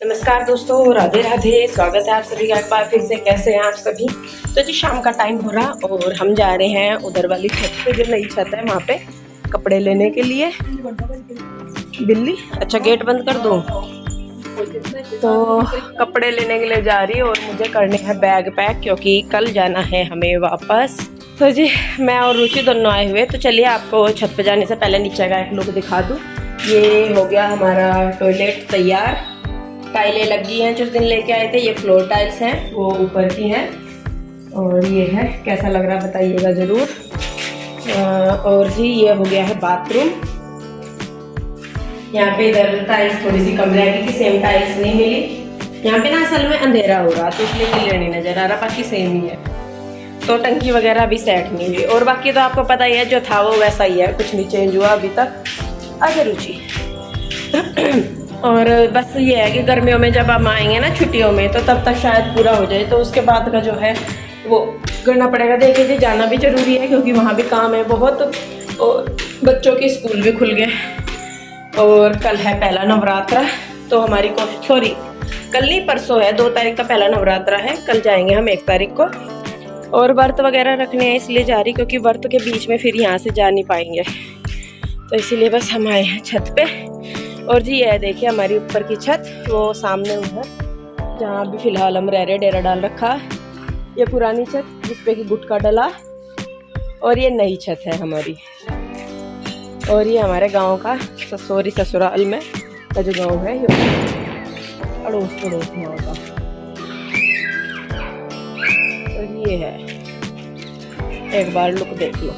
नमस्कार दोस्तों, राधे राधे। स्वागत है आप सभी का एक बार फिर से। कैसे हैं आप सभी? तो जी शाम का टाइम हो रहा और हम जा रहे हैं उधर वाली छत पे, जो नई छत है वहाँ पे कपड़े लेने के लिए। बिल्ली, अच्छा गेट बंद कर दो। तो कपड़े लेने के लिए जा रही और मुझे करने हैं बैग पैक, क्योंकि कल जाना है हमें वापस। तो जी मैं और रुचि दोनों आए हुए। तो चलिए आपको छत पे जाने से पहले नीचे का एक लुक दिखा दूँ। ये हो गया हमारा टॉयलेट तैयार। टाइलें लगी हैं, जिस दिन लेके आए थे। ये फ्लोर टाइल्स हैं, वो ऊपर की हैं। और ये है, कैसा लग रहा है बताइएगा ज़रूर। और जी ये हो गया है बाथरूम। यहाँ पे इधर टाइल्स थोड़ी सी कम रहेगी कि सेम टाइल्स नहीं मिली। यहाँ पे ना असल में अंधेरा हो रहा तो इसलिए क्लियर नहीं नज़र आ रहा, बाकी सेम ही है। तो टंकी वगैरह भी सेट नहीं हुई। और बाकी तो आपको पता ही है, जो था वो वैसा ही है, कुछ नहीं चेंज हुआ अभी तक। अच्छा रुचि और बस ये है कि गर्मियों में जब हम आएंगे ना छुट्टियों में, तो तब तक शायद पूरा हो जाए। तो उसके बाद का जो है वो करना पड़ेगा। देखिए जी जाना भी ज़रूरी है, क्योंकि वहाँ भी काम है बहुत। और बच्चों के स्कूल भी खुल गए। और कल है पहला नवरात्रा। तो हमारी कल नहीं परसों है, 2 तारीख का पहला नवरात्रा है। कल जाएंगे हम 1 तारीख को। और व्रत वगैरह रखने हैं इसलिए जा रही, क्योंकि व्रत के बीच में फिर यहाँ से जा नहीं पाएंगे। तो इसीलिए बस हम आए हैं छत पे। और जी ये देखिए हमारी ऊपर की छत, वो सामने उधर जहाँ भी फिलहाल हम रह रहे, डेरा डाल रखा। ये पुरानी छत जिसपे कि गुटका डला। और ये नई छत है हमारी। और ये हमारे गांव का ससुराल में का जो गांव है, ये अड़ोस पड़ोस गाँव का। और ये है, एक बार लुक देख लो।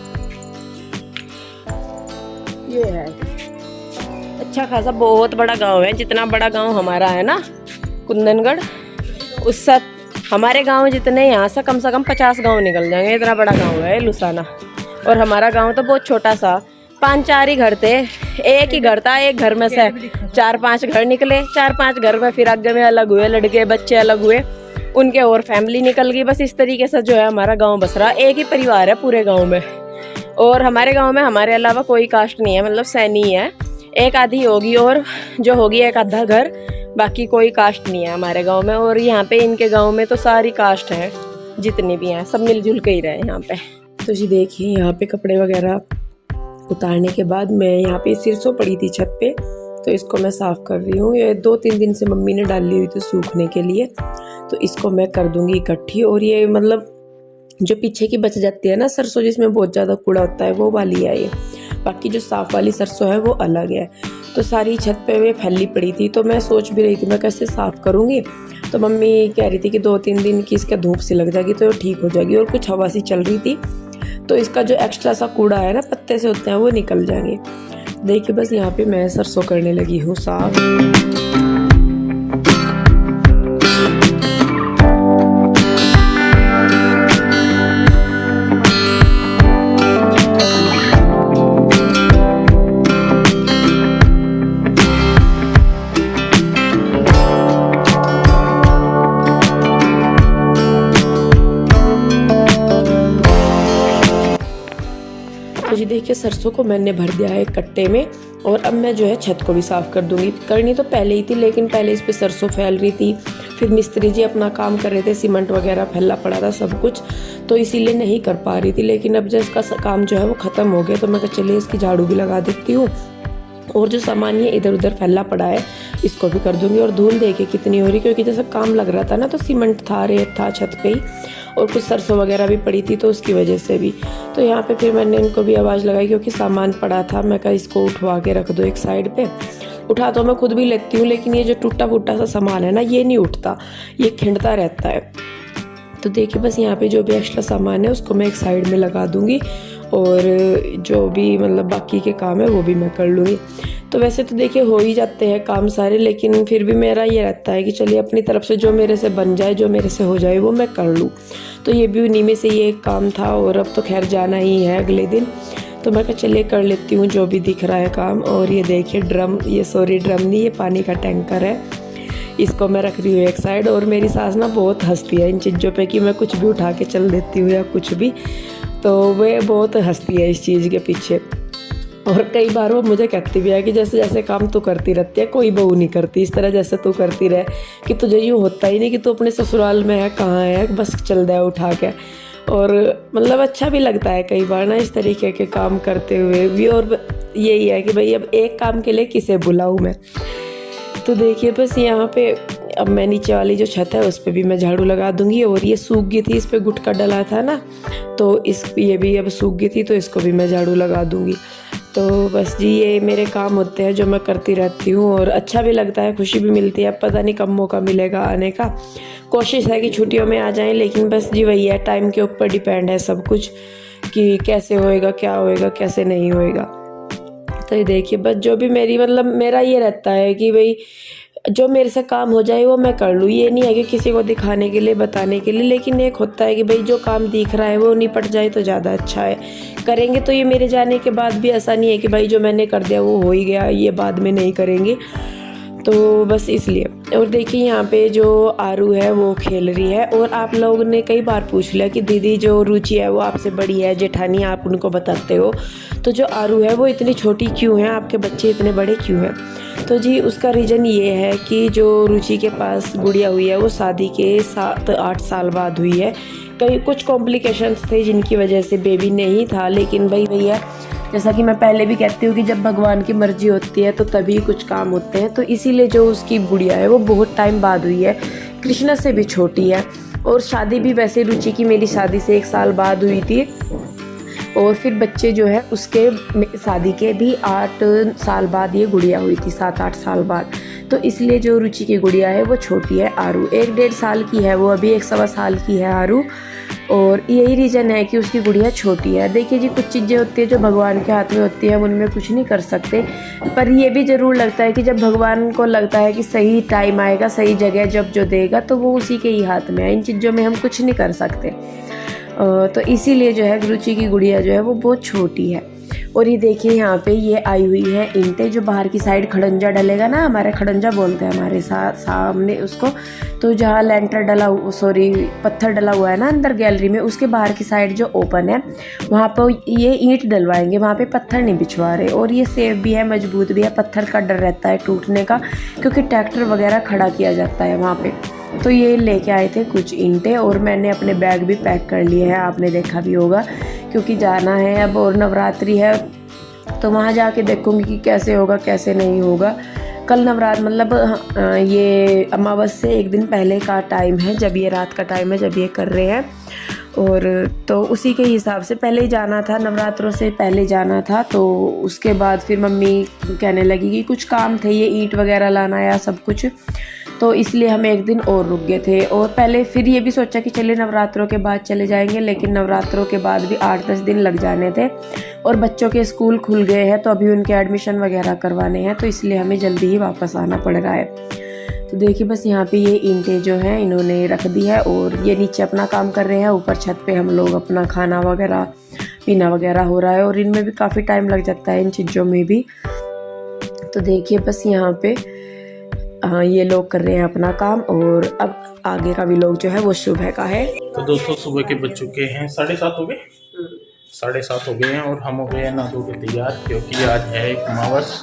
ये है अच्छा खासा बहुत बड़ा गांव है। जितना बड़ा गांव हमारा है ना कुंदनगढ़, उस सब हमारे गांव जितने यहाँ से कम 50 गांव निकल जाएंगे। इतना बड़ा गांव है लुसाना। और हमारा गांव तो बहुत छोटा सा, 5-4 ही घर थे। एक ही घर था, एक घर में से 4-5 घर निकले। 4-5 घर में फिर आगे में अलग हुए, लड़के बच्चे अलग हुए, उनके और फैमिली निकल गई। बस इस तरीके से जो है हमारा गाँव बस रहा। एक ही परिवार है पूरे गाँव में। और हमारे गाँव में हमारे अलावा कोई कास्ट नहीं है, मतलब सैनी है। एक आधी होगी और जो होगी एक आधा घर, बाकी कोई कास्ट नहीं है हमारे गांव में। और यहाँ पे इनके गांव में तो सारी कास्ट है, जितनी भी हैं सब मिलजुल के ही रहे यहाँ पे। तो जी देखिए यहाँ पे कपड़े वगैरह उतारने के बाद मैं यहाँ पे सिरसों पड़ी थी छत पे, तो इसको मैं साफ़ कर रही हूँ। ये 2-3 दिन से मम्मी ने डाली हुई थी सूखने के लिए, तो इसको मैं कर दूँगी इकट्ठी। और ये मतलब जो पीछे की बच जाती है ना सरसों, जिसमें बहुत ज़्यादा कूड़ा होता है, वो वाली है ये। बाकी जो साफ़ वाली सरसों है वो अलग है। तो सारी छत पे वे फैली पड़ी थी। तो मैं सोच भी रही थी मैं कैसे साफ़ करूँगी। तो मम्मी कह रही थी कि 2-3 दिन की इसके धूप सी लग जाएगी तो ठीक हो जाएगी। और कुछ हवा सी चल रही थी, तो इसका जो एक्स्ट्रा सा कूड़ा है ना, पत्ते से होते हैं, वो निकल जाएंगे। देखिए बस यहाँ पे मैं सरसों करने लगी हूँ साफ़। तो जी देखिए सरसों को मैंने भर दिया है कट्टे में। और अब मैं जो है छत को भी साफ़ कर दूंगी। करनी तो पहले ही थी, लेकिन पहले इस पे सरसों फैल रही थी। फिर मिस्त्री जी अपना काम कर रहे थे, सीमेंट वगैरह फैला पड़ा था सब कुछ, तो इसीलिए नहीं कर पा रही थी। लेकिन अब जब इसका काम जो है वो ख़त्म हो गया, तो मैं कहा चलिए इसकी झाड़ू भी लगा देती हूँ। और जो सामान ये इधर उधर फैला पड़ा है इसको भी कर दूंगी। और धूल देखिए कितनी हो रही, क्योंकि जैसे काम लग रहा था ना, तो सीमेंट था, रेत था छत पे ही, और कुछ सरसों वगैरह भी पड़ी थी, तो उसकी वजह से भी। तो यहाँ पे फिर मैंने इनको भी आवाज़ लगाई, क्योंकि सामान पड़ा था। मैं कहा इसको उठवा के रख दो एक साइड पे। उठा तो मैं खुद भी लेती हूँ, लेकिन ये जो टूटा फूटा सा सामान है ना, ये नहीं उठता, ये खिंडता रहता है। तो देखिए बस यहाँ पे जो भी एक्स्ट्रा सामान है उसको मैं एक साइड में लगा दूँगी। और जो भी मतलब बाकी के काम है वो भी मैं कर लूँगी। तो वैसे तो देखिए हो ही जाते हैं काम सारे, लेकिन फिर भी मेरा ये रहता है कि चलिए अपनी तरफ से जो मेरे से बन जाए, जो मेरे से हो जाए, वो मैं कर लूँ। तो ये भी उन्हीं में से ये एक काम था। और अब तो खैर जाना ही है अगले दिन, तो मैं कहा चलिए कर लेती हूँ जो भी दिख रहा है काम। और ये देखिए ड्रम नहीं, ये पानी का टैंकर है, इसको मैं रख रही हूँ एक साइड। और मेरी सास ना बहुत हंसती है इन चीज़ों पे कि मैं कुछ भी उठा के चल देती हूँ या कुछ भी, तो वे बहुत हंसती है इस चीज़ के पीछे। और कई बार वो मुझे कहती भी है कि जैसे जैसे काम तू करती रहती है कोई बहू नहीं करती इस तरह जैसे तू करती रहे, कि तुझे यूँ होता ही नहीं कि तू अपने ससुराल में है, कहाँ है, बस चल दे उठा के। और मतलब अच्छा भी लगता है कई बार ना इस तरीके के काम करते हुए भी। और यही है कि भाई अब एक काम के लिए किसे बुलाऊँ मैं। तो देखिए बस यहाँ पे अब मैं नीचे वाली जो छत है उस पर भी मैं झाड़ू लगा दूंगी। और ये सूख गई थी, इस पर गुटका डला था ना, तो ये भी अब सूख गई थी, तो इसको भी मैं झाड़ू लगा दूंगी। तो बस जी ये मेरे काम होते हैं जो मैं करती रहती हूँ, और अच्छा भी लगता है, खुशी भी मिलती है। पता नहीं कब मौका मिलेगा आने का, कोशिश है कि छुट्टियों में आ जाएं, लेकिन बस जी वही है, टाइम के ऊपर डिपेंड है सब कुछ कि कैसे होएगा, क्या होएगा, कैसे नहीं होएगा। तो ये देखिए बस जो भी मेरी मतलब मेरा ये रहता है कि भाई जो मेरे से काम हो जाए वो मैं कर लूँ। ये नहीं है कि किसी को दिखाने के लिए, बताने के लिए, लेकिन एक होता है कि भाई जो काम दिख रहा है वो निपट जाए तो ज़्यादा अच्छा है। करेंगे तो ये मेरे जाने के बाद भी ऐसा नहीं है कि भाई जो मैंने कर दिया वो हो ही गया, ये बाद में नहीं करेंगे। तो बस इसलिए। और देखिए यहाँ पे जो आरू है वो खेल रही है। और आप लोगों ने कई बार पूछ लिया कि दीदी जो रुचि है वो आपसे बड़ी है, जेठानी आप उनको बताते हो, तो जो आरू है वो इतनी छोटी क्यों है, आपके बच्चे इतने बड़े क्यों हैं? तो जी उसका रीज़न ये है कि जो रुचि के पास गुड़िया हुई है वो शादी के 7-8 साल बाद हुई है। कई कुछ कॉम्प्लिकेशंस थे जिनकी वजह से बेबी नहीं था, लेकिन भाई भैया जैसा कि मैं पहले भी कहती हूँ कि जब भगवान की मर्जी होती है तो तभी कुछ काम होते हैं। तो इसीलिए जो उसकी गुड़िया है वो बहुत टाइम बाद हुई है, कृष्णा से भी छोटी है। और शादी भी वैसे रुचि की मेरी शादी से 1 साल बाद हुई थी, और फिर बच्चे जो है उसके शादी के भी 8 साल बाद ये गुड़िया हुई थी, 7-8 साल बाद। तो इसलिए जो रुचि की गुड़िया है वो छोटी है, आरू 1-1.5 साल की है, वो अभी 1-1.25 साल की है आरू। और यही रीज़न है कि उसकी गुड़िया छोटी है। देखिए जी कुछ चीज़ें होती है जो भगवान के हाथ में होती है, हम उनमें कुछ नहीं कर सकते, पर ये भी ज़रूर लगता है कि जब भगवान को लगता है कि सही टाइम आएगा, सही जगह जब जो देगा, तो वो उसी के ही हाथ में है। इन चीज़ों में हम कुछ नहीं कर सकते। तो इसीलिए जो है रुचि की गुड़िया जो है वो बहुत छोटी है। और ये देखिए यहाँ पे ये आई हुई है ईंटें, जो बाहर की साइड खड़ंजा डलेगा ना, हमारे खड़ंजा बोलते हैं हमारे सामने उसको। तो जहाँ लेंटर पत्थर डला हुआ है ना अंदर गैलरी में, उसके बाहर की साइड जो ओपन है वहाँ पर ये ईंट डलवाएंगे, वहाँ पे पत्थर नहीं बिछवा रहे। और ये सेफ भी है, मजबूत भी है, पत्थर का डर रहता है टूटने का, क्योंकि ट्रैक्टर वगैरह खड़ा किया जाता है वहाँ पे। तो ये लेके आए थे कुछ ईंटें, और मैंने अपने बैग भी पैक कर लिए हैं, आपने देखा भी होगा, क्योंकि जाना है अब, और नवरात्रि है तो वहाँ जाके देखूँगी कि कैसे होगा कैसे नहीं होगा। कल नवरात्र मतलब ये अमावस से 1 दिन पहले का टाइम है, जब ये रात का टाइम है जब ये कर रहे हैं। और तो उसी के हिसाब से पहले ही जाना था, नवरात्रों से पहले जाना था। तो उसके बाद फिर मम्मी कहने लगी कि कुछ काम थे, ये ईंट वगैरह लाना या सब कुछ, तो इसलिए हम 1 दिन और रुक गए थे। और पहले फिर ये भी सोचा कि चले नवरात्रों के बाद चले जाएंगे, लेकिन नवरात्रों के बाद भी 8-10 दिन लग जाने थे, और बच्चों के स्कूल खुल गए हैं तो अभी उनके एडमिशन वगैरह करवाने हैं, तो इसलिए हमें जल्दी ही वापस आना पड़ रहा है। तो देखिए बस यहाँ पे ये ईंटें जो हैं इन्होंने रख दी है, और ये नीचे अपना काम कर रहे हैं, ऊपर छत पे हम लोग अपना खाना वगैरह पीना वगैरह हो रहा है। और इनमें भी काफ़ी टाइम लग जाता है, इन चीज़ों में भी। तो देखिए बस यहाँ पे ये लोग कर रहे हैं अपना काम, और अब आगे का भी लोग जो है वो सुबह का है। तो दोस्तों सुबह के बज चुके हैं 7:30 हो गए, 7:30 हो गए हैं, और हम हो गए हैं नहा धो के तैयार, क्योंकि आज है एक अमावस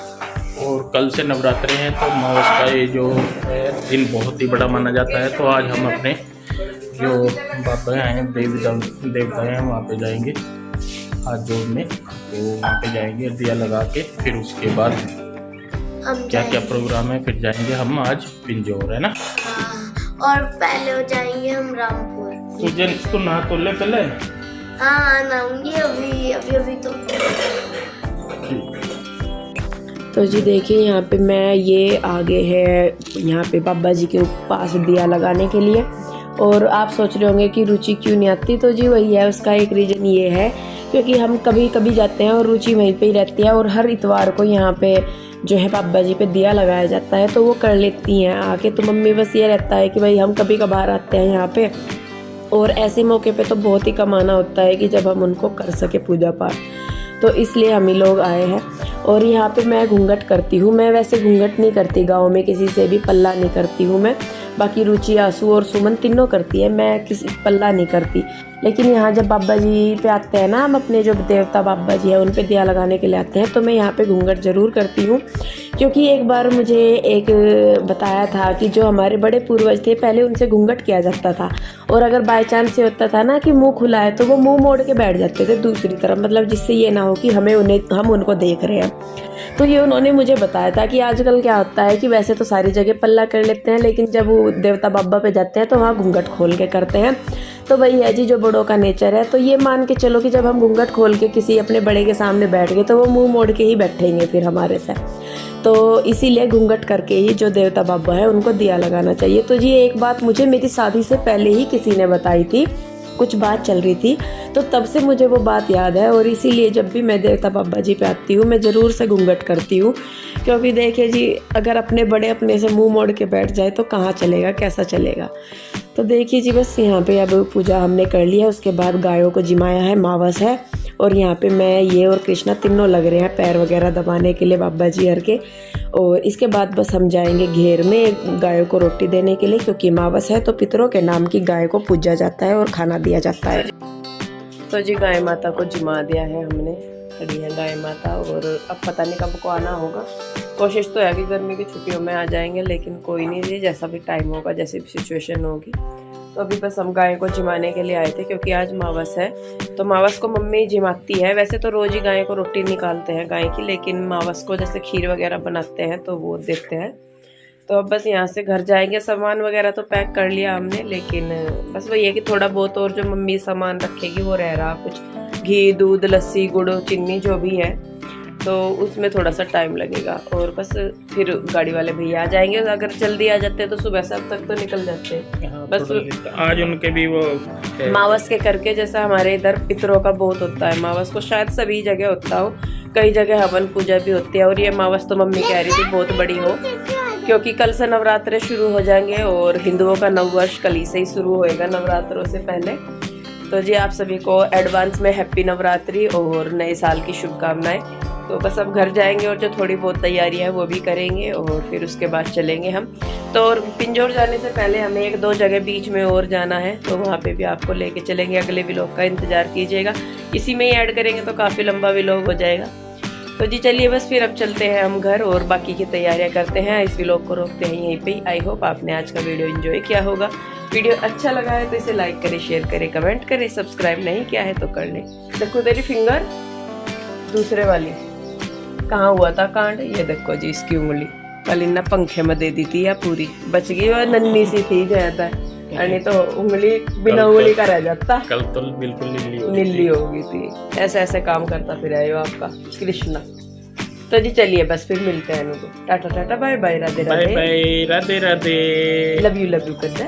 और कल से नवरात्रे हैं। तो अमावस का ये जो है दिन बहुत ही बड़ा माना जाता है। तो आज हम अपने जो बाबा हैं देवता हैं वहाँ पे जाएंगे हाथ जोड़ने, तो वहाँ पे जाएंगे दिया लगा के, फिर उसके बाद क्या क्या प्रोग्राम है, फिर जाएंगे हम आज पिंजौर, है ना। और पहले हो जाएंगे हम रामपुर। तो नहा तो ले पहले। हाँ नहाऊंगी अभी तो। तो जी देखिए यहाँ पे मैं ये आगे है यहाँ पे बाबा जी के पास दिया लगाने के लिए। और आप सोच रहे होंगे कि रुचि क्यों नहीं आती, तो जी वही है, उसका एक रीज़न ये है क्योंकि हम कभी कभी जाते हैं और रुचि वहीं पे ही रहती है, और हर इतवार को यहाँ पे जो है बाबा जी पे दिया लगाया जाता है, तो वो कर लेती हैं आके। तो मम्मी बस ये रहता है कि भाई हम कभी कभार आते हैं यहाँ पे, और ऐसे मौके पे तो बहुत ही कम आना होता है कि जब हम उनको कर सके पूजा पाठ, तो इसलिए हम ही लोग आए हैं। और यहाँ पे मैं घूंघट करती हूँ। मैं वैसे घूंघट नहीं करती गाँव में, किसी से भी पल्ला नहीं करती हूँ मैं, बाकी रुचि, आंसू और सुमन तीनों करती है, मैं किसी पल्ला नहीं करती। लेकिन यहाँ जब बाबा जी पे आते हैं ना, हम अपने जो देवता बाबा जी हैं उन पे दिया लगाने के लिए आते हैं, तो मैं यहाँ पे घूंघट ज़रूर करती हूँ। क्योंकि एक बार मुझे एक बताया था कि जो हमारे बड़े पूर्वज थे पहले उनसे घूंघट किया जाता था, और अगर बाय चांस से होता था ना कि मुंह खुला है तो वो मुंह मोड़ के बैठ जाते थे दूसरी तरफ, मतलब जिससे ये ना हो कि हम उनको देख रहे हैं। तो ये उन्होंने मुझे बताया था कि आजकल क्या होता है कि वैसे तो सारी जगह पल्ला कर लेते हैं, लेकिन जब वो देवता बाबा पे जाते हैं तो वहाँ घूंघट खोल के करते हैं। तो वही है जी जो बड़ों का नेचर है। तो ये मान के चलो कि जब हम घूंघट खोल के किसी अपने बड़े के सामने बैठ गए तो वो मुंह मोड़ के ही बैठेंगे फिर हमारे से। तो इसीलिए घूंघट करके ही जो देवता बाबा है उनको दिया लगाना चाहिए। तो जी एक बात मुझे मेरी शादी से पहले ही किसी ने बताई थी, कुछ बात चल रही थी, तो तब से मुझे वो बात याद है, और इसीलिए जब भी मैं देवता बाबा जी पे आती हूँ मैं ज़रूर से घूंघट करती हूँ। क्योंकि देखिए जी अगर अपने बड़े अपने से मुंह मोड़ के बैठ जाए तो कहाँ चलेगा, कैसा चलेगा। तो देखिए जी बस यहाँ पे अब पूजा हमने कर लिया, उसके बाद गायों को जिमाया है, मावस है, और यहाँ पे मैं ये और कृष्णा तीनों लग रहे हैं पैर वगैरह दबाने के लिए बाबा जी हर के। और इसके बाद बस हम जाएंगे घेर में गायों को रोटी देने के लिए, क्योंकि मावस है तो पितरों के नाम की गाय को पूजा जाता है और खाना दिया जाता है। तो जी गाय माता को जिमा दिया है हमने, खड़ी है गाय माता, और अब पता नहीं कब को आना होगा। कोशिश तो है कि गर्मी की छुट्टियों में आ जाएंगे, लेकिन कोई नहीं जी, जैसा भी टाइम होगा, जैसी भी सिचुएशन होगी। तो अभी बस हम गाय को जिमाने के लिए आए थे क्योंकि आज मावस है, तो मावस को मम्मी जिमाती है। वैसे तो रोज़ ही गाय को रोटी निकालते हैं गाय की, लेकिन मावस को जैसे खीर वगैरह बनाते हैं तो वो देते हैं। तो अब बस यहाँ से घर जाएंगे, सामान वगैरह तो पैक कर लिया हमने, लेकिन बस वही है कि थोड़ा बहुत और जो मम्मी सामान रखेगी वो रह रहा, कुछ घी, दूध, लस्सी, गुड़, चीनी जो भी है, तो उसमें थोड़ा सा टाइम लगेगा। और बस फिर गाड़ी वाले भैया आ जाएंगे, अगर जल्दी आ जाते हैं तो सुबह शाम तक तो निकल जाते हैं। बस आज उनके भी वो मावस के करके, जैसा हमारे इधर पितरों का बहुत होता है, मावस को शायद सभी जगह होता हो, कई जगह हवन पूजा भी होती है। और ये मावस तो मम्मी कह रही थी बहुत बड़ी हो, क्योंकि कल से नवरात्रे शुरू हो जाएंगे और हिंदुओं का नववर्ष कल ही से ही शुरू होएगा नवरात्रों से पहले। तो जी आप सभी को एडवांस में हैप्पी नवरात्रि और नए साल की शुभकामनाएं। तो बस अब घर जाएंगे और जो थोड़ी बहुत तैयारी है वो भी करेंगे, और फिर उसके बाद चलेंगे हम। तो और पिंजौर जाने से पहले हमें 1-2 जगह बीच में और जाना है, तो वहाँ पे भी आपको लेके चलेंगे। अगले व्लॉग का इंतज़ार कीजिएगा, इसी में ही ऐड करेंगे तो काफ़ी लंबा व्लॉग हो जाएगा। तो जी चलिए बस फिर अब चलते हैं हम घर और बाकी की तैयारियां करते हैं। इस व्लॉग को रोकते हैं यहीं पे। आई होप आपने आज का वीडियो एंजॉय किया होगा। वीडियो अच्छा लगा है तो इसे लाइक करें, शेयर करें, कमेंट करें, सब्सक्राइब नहीं किया है तो कर लें। देखो तेरी फिंगर दूसरे वाली कहाँ हुआ था कांड, ये देखो जी इसकी उंगली कल इन्ना पंखे में दे दी थी या पूरी बच गई, और नन्ही सी थी जाता है, नहीं तो उंगली बिना उंगली का रह जाता। कल तो बिल्कुल नीली हो गई थी। ऐसे ऐसे काम करता फिर आयो आपका कृष्णा। तो जी चलिए बस फिर मिलते हैं इनको। Tata tata, bye bye, Radhe Radhe, bye bye, Radhe Radhe, love you करता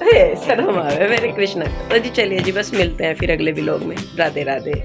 है शर्म आवे मेरे कृष्णा। तो जी चलिए जी बस मिलते हैं फिर अगले व्लॉग में। राधे राधे।